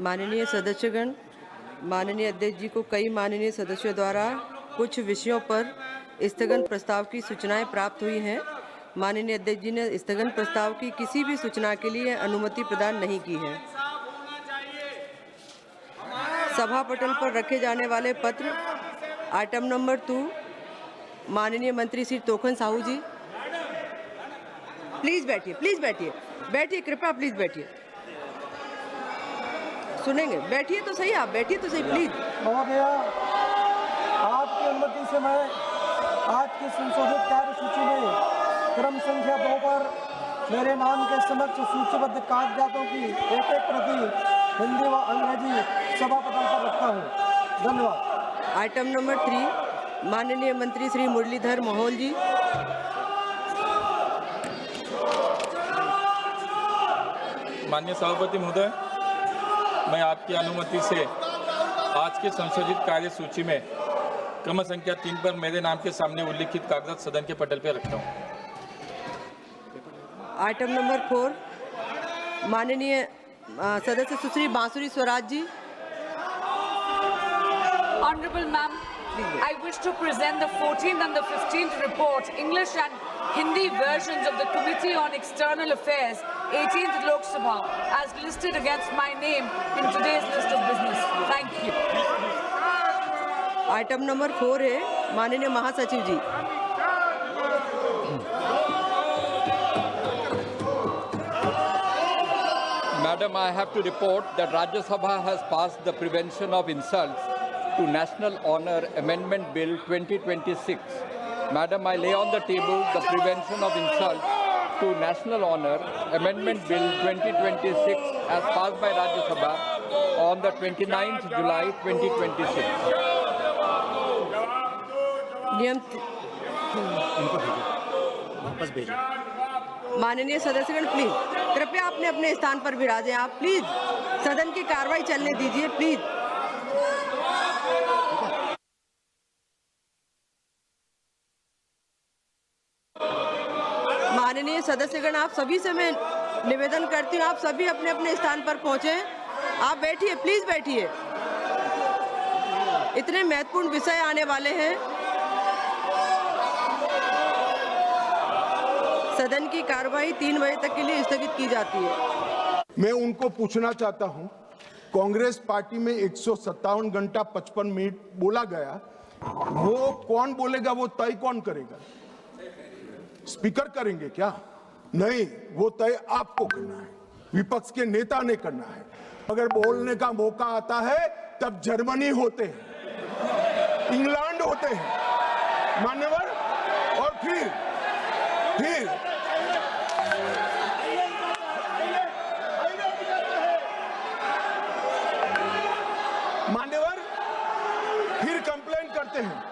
माननीय सदस्यगण, माननीय अध्यक्ष जी को कई माननीय सदस्यों द्वारा कुछ विषयों पर स्थगन प्रस्ताव की सूचनाएं प्राप्त हुई हैं। माननीय अध्यक्ष जी ने स्थगन प्रस्ताव की किसी भी सूचना के लिए अनुमति प्रदान नहीं की है। सभा पटल पर रखे जाने वाले पत्र आइटम नंबर 2, माननीय मंत्री श्री तोखन साहू जी, प्लीज बैठिए, बैठिए कृपया, प्लीज बैठिए, सुनेंगे, बैठिए तो सही, आप बैठिए तो सही प्लीज। महोदय, आपकी अनुमति से मैं आज की संशोधित कार्यसूची में क्रम संख्या 2 पर मेरे नाम के समक्ष सूचीबद्ध कागजातों की एक प्रति हिंदी व अंग्रेजी सभा पटल पर रखता हूँ। धन्यवाद। आइटम नंबर 3, माननीय मंत्री श्री मुरलीधर मोहोल जी। माननीय सभापति महोदय, मैं आपकी अनुमति से आज के संशोधित कार्यसूची में क्रम संख्या 3 पर मेरे नाम के सामने उल्लिखित कागजात सदन के पटल पर रखता हूँ। आइटम नंबर 4, माननीय सदस्य सुश्री बांसुरी Swaraj ji. Honorable Ma'am, I wish to present the 14th and the 15th report, English and Hindi versions of the Committee on External Affairs, 18th Lok Sabha, as listed against my name in today's list of business. Thank you. Item number 4 है, माननीय महासचिव जी। Madam, I have to report that Rajya Sabha has passed the Prevention of Insults to National Honour Amendment Bill 2026. Madam, I lay on the table the Prevention of Insults to National Honour Amendment Bill 2026 as passed by Rajya Sabha on the 29th July 2026. माननीय सदस्यगण, please कृपया अपने अपने स्थान पर विराजें। आप please सदन की कार्रवाई चलने दीजिए, प्लीज। माननीय सदस्यगण, आप सभी से मैं निवेदन करती हूँ, आप सभी अपने अपने स्थान पर पहुंचे। आप बैठिए, प्लीज बैठिए। इतने महत्वपूर्ण विषय आने वाले हैं। सदन की कार्रवाई 3 बजे तक के लिए स्थगित की जाती है। मैं उनको पूछना चाहता हूं, कांग्रेस पार्टी में 157 घंटा 55 मिनट बोला गया, वो कौन बोलेगा, वो तय कौन करेगा? स्पीकर करेंगे क्या? नहीं, वो तय आपको करना है, विपक्ष के नेता ने करना है। अगर बोलने का मौका आता है तब जर्मनी होते हैं, इंग्लैंड होते हैं मान्यवर, और फिर मान्यवर कंप्लेन करते हैं।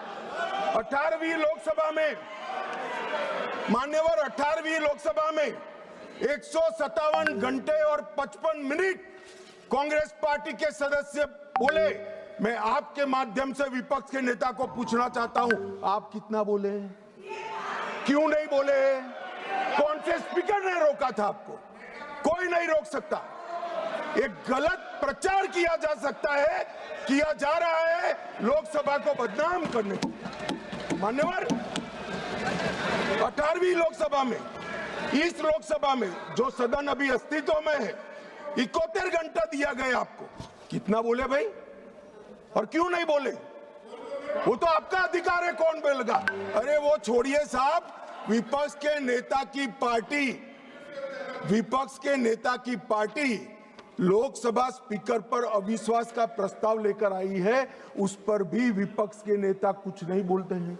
18वीं लोकसभा में मान्यवर 18वीं लोकसभा में 157 घंटे और 55 मिनट कांग्रेस पार्टी के सदस्य बोले। मैं आपके माध्यम से विपक्ष के नेता को पूछना चाहता हूं, आप कितना बोले? क्यों नहीं बोले? कौन से स्पीकर ने रोका था आपको? कोई नहीं रोक सकता। एक गलत प्रचार किया जा सकता है, किया जा रहा है लोकसभा को बदनाम करने को। मान्यवर 18वीं लोकसभा में, इस लोकसभा में जो सदन अभी अस्तित्व में है, 71 घंटा दिया गया आपको। कितना बोले भाई? और क्यों नहीं बोले? वो तो आपका अधिकार है, कौन बोलेगा? अरे वो छोड़िए साहब, विपक्ष के नेता की पार्टी लोकसभा स्पीकर पर अविश्वास का प्रस्ताव लेकर आई है, उस पर भी विपक्ष के नेता कुछ नहीं बोलते हैं।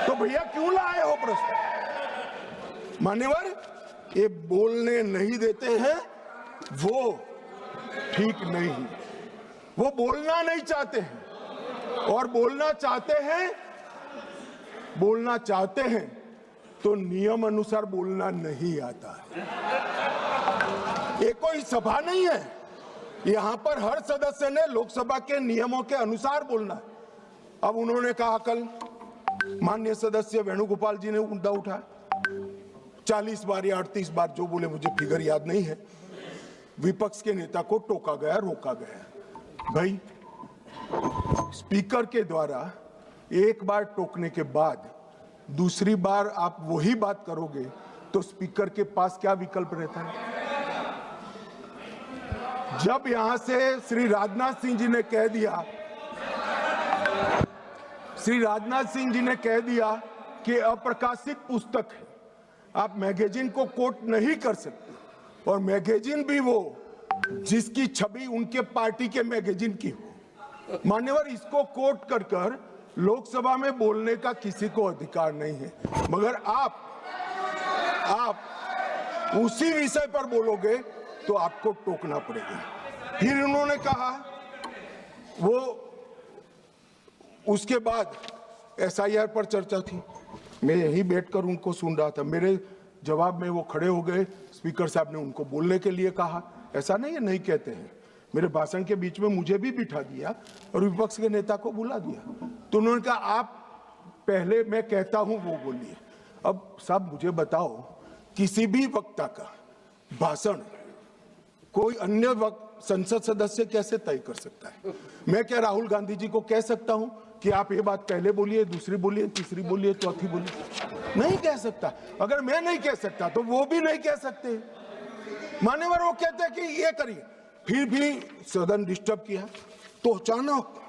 तो भैया क्यों लाए हो प्रस्ताव? मान्यवर, ये बोलने नहीं देते हैं, वो ठीक नहीं। वो बोलना नहीं चाहते हैं, और बोलना चाहते हैं तो नियम अनुसार बोलना नहीं आता है। ये कोई सभा नहीं है, यहाँ पर हर सदस्य ने लोकसभा के नियमों के अनुसार बोलना है। अब उन्होंने कहा, कल माननीय सदस्य वेणुगोपाल जी ने मुद्दा उठाया, 40 बार या 38 बार जो बोले, मुझे फिगर याद नहीं है, विपक्ष के नेता को टोका गया, रोका गया। भाई स्पीकर के द्वारा एक बार टोकने के बाद दूसरी बार आप वही बात करोगे तो स्पीकर के पास क्या विकल्प रहता है? जब यहां से श्री राजनाथ सिंह जी ने कह दिया कि अप्रकाशित पुस्तक है, आप मैगजीन को कोट नहीं कर सकते, और मैगजीन भी वो जिसकी छवि उनके पार्टी के मैगजीन की हो। मान्यवर, इसको कोट कर लोकसभा में बोलने का किसी को अधिकार नहीं है, मगर आप उसी विषय पर बोलोगे तो आपको टोकना पड़ेगा। फिर उन्होंने कहा, वो उसके बाद एसआईआर पर चर्चा थी, मैं यहीं बैठकर उनको सुन रहा था, मेरे जवाब में वो खड़े हो गए, स्पीकर साहब ने उनको बोलने के लिए कहा। ऐसा नहीं है, नहीं कहते हैं, मेरे भाषण के बीच में मुझे भी बिठा दिया और विपक्ष के नेता को बुला दिया। तो उन्होंने कहा, आप पहले मैं कहता हूं वो बोलिए। अब साहब मुझे बताओ, किसी भी वक्ता का भाषण कोई अन्य संसद सदस्य कैसे तय कर सकता है? मैं क्या राहुल गांधी जी को कह सकता हूं कि आप ये बात पहले बोलिए, दूसरी बोलिए, तीसरी बोलिए, चौथी बोलिए? नहीं कह सकता। अगर मैं नहीं कह सकता तो वो भी नहीं कह सकते। मान्यवर, वो कहते हैं कि ये करिए, फिर भी सदन डिस्टर्ब किया तो अचानक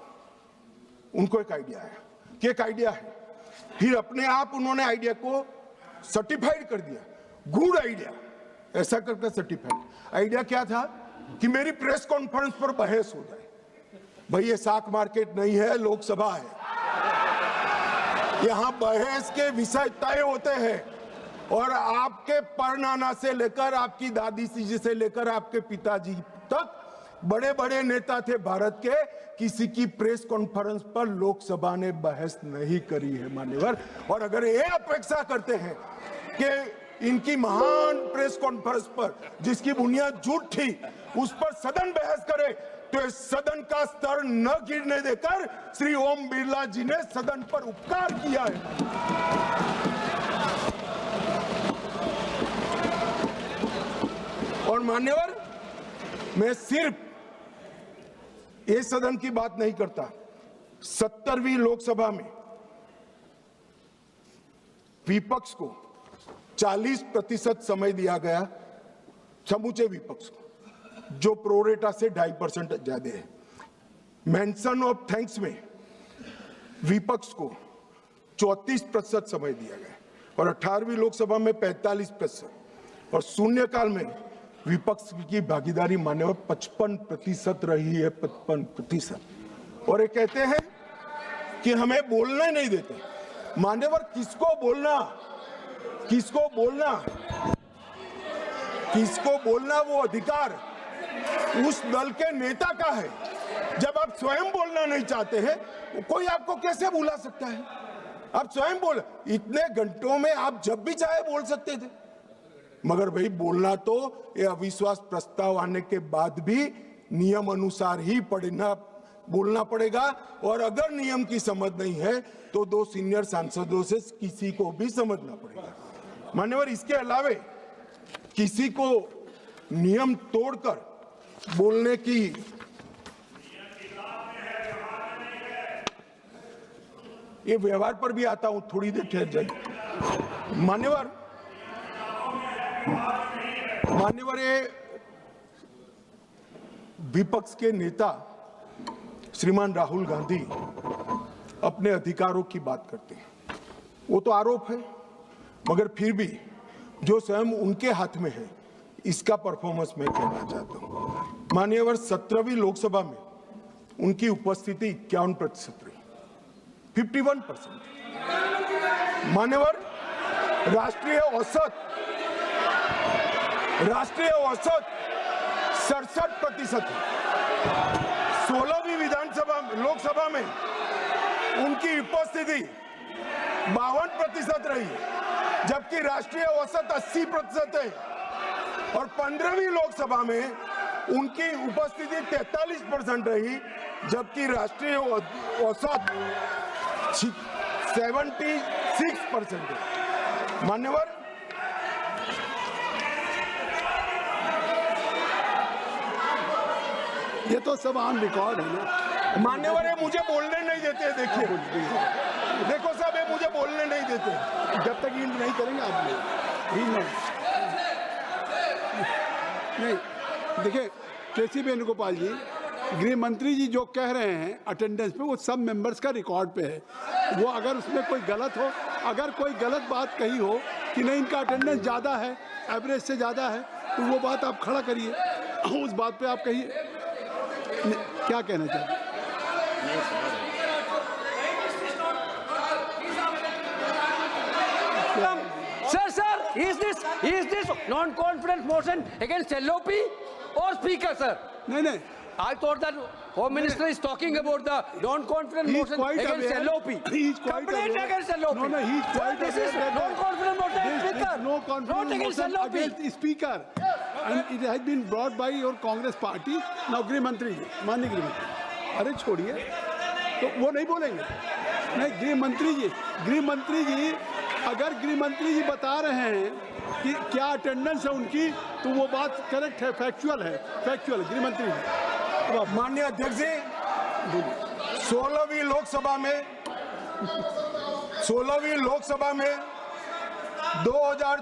उनको एक आइडिया आया कि एक आइडिया है। फिर अपने आप उन्होंने आइडिया को सर्टिफाइड कर दिया, गुड आइडिया, ऐसा करके सर्टिफाइड। आइडिया क्या था कि मेरी प्रेस कॉन्फ्रेंस पर बहस हो जाए। भाई ये साख मार्केट नहीं है, लोकसभा है, यहां बहस के विषय तय होते हैं, और आपके परनाना से लेकर आपकी दादी जी से लेकर आपके पिताजी तक बड़े बड़े नेता थे भारत के, किसी की प्रेस कॉन्फ्रेंस पर लोकसभा ने बहस नहीं करी है मान्यवर। और अगर ये अपेक्षा करते हैं कि इनकी महान प्रेस कॉन्फ्रेंस पर जिसकी बुनियाद झूठ थी उस पर सदन बहस करे, तो इस सदन का स्तर न गिरने देकर श्री ओम बिरला जी ने सदन पर उपकार किया है। और मान्यवर, मैं सिर्फ ये सदन की बात नहीं करता, 70वीं लोकसभा में विपक्ष को 40% समय दिया गया, समूचे विपक्ष को, जो प्रोरेटा से 2.5% ज्यादा है। मेंशन ऑफ थैंक्स में विपक्ष को 34% समय दिया गया, और 18वीं लोकसभा में 45%, और शून्यकाल में विपक्ष की भागीदारी मान्यवर 55% रही है, 55%। और ये कहते हैं कि हमें बोलने नहीं देते। मान्यवर, किसको बोलना, किसको बोलना, किसको बोलना, वो अधिकार उस दल के नेता का है। जब आप स्वयं बोलना नहीं चाहते हैं, कोई आपको कैसे बुला सकता है? आप स्वयं बोल, इतने घंटों में आप जब भी चाहे बोल सकते थे, मगर भाई बोलना तो ये अविश्वास प्रस्ताव आने के बाद भी नियम अनुसार ही बोलना पड़ेगा। और अगर नियम की समझ नहीं है तो 2 सीनियर सांसदों से किसी को भी समझना पड़ेगा। मान्यवर, इसके अलावे किसी को नियम तोड़कर बोलने की ये व्यवहार पर भी आता हूं, थोड़ी देर ठहर जाइए। मान्यवर, ये विपक्ष के नेता श्रीमान राहुल गांधी अपने अधिकारों की बात करते हैं, वो तो आरोप है, मगर फिर भी जो स्वयं उनके हाथ में है इसका परफॉर्मेंस मैं कहना चाहता हूं। मान्यवर, 17वीं लोकसभा में उनकी उपस्थिति 51% रही, 51%। मान्यवर, राष्ट्रीय औसत 67% है। 16वीं लोकसभा में उनकी उपस्थिति 52% रही, जबकि राष्ट्रीय औसत 80% है। और 15वीं लोकसभा में उनकी उपस्थिति 43% रही, जबकि राष्ट्रीय औसत 76% है। मान्यवर, ये तो सब ऑन रिकॉर्ड है ना। मान्यवर, ये मुझे बोलने नहीं देते। देखिए, देखो साहब, ये मुझे बोलने नहीं देते। जब तक ईल्ड नहीं करेंगे आप नहीं। देखिए केसी वेणुगोपाल जी, गृह मंत्री जी जो कह रहे हैं अटेंडेंस पे, वो सब मेंबर्स का रिकॉर्ड पे है। वो अगर उसमें कोई गलत हो, अगर कोई गलत बात कही हो कि नहीं इनका अटेंडेंस ज़्यादा है, एवरेज से ज़्यादा है, तो वो बात आप खड़ा करिए, उस बात पे आप कहिए क्या कहना चाहते। Sir, is this non-confidence motion against LOP or Speaker, sir? नहीं, I thought that Home Minister is talking about the non-confidence he is motion quite against aware. LOP. He is quite Complaint aware. against LOP. No, he is quite This aware is that non-confidence motion against there Speaker. is no confidence Not against motion LOP. against Speaker, and it has been brought by your Congress party. Now गृह मंत्री जी, माननीय गृह मंत्री, अरे छोड़िए, तो वो नहीं बोलेंगे। नहीं, गृह मंत्री जी अगर गृह मंत्री जी बता रहे हैं कि क्या अटेंडेंस है उनकी, तो वो बात करेक्ट है, फैक्चुअल है गृह मंत्री जी। माननीय अध्यक्ष जी, 16वीं लोकसभा में 2024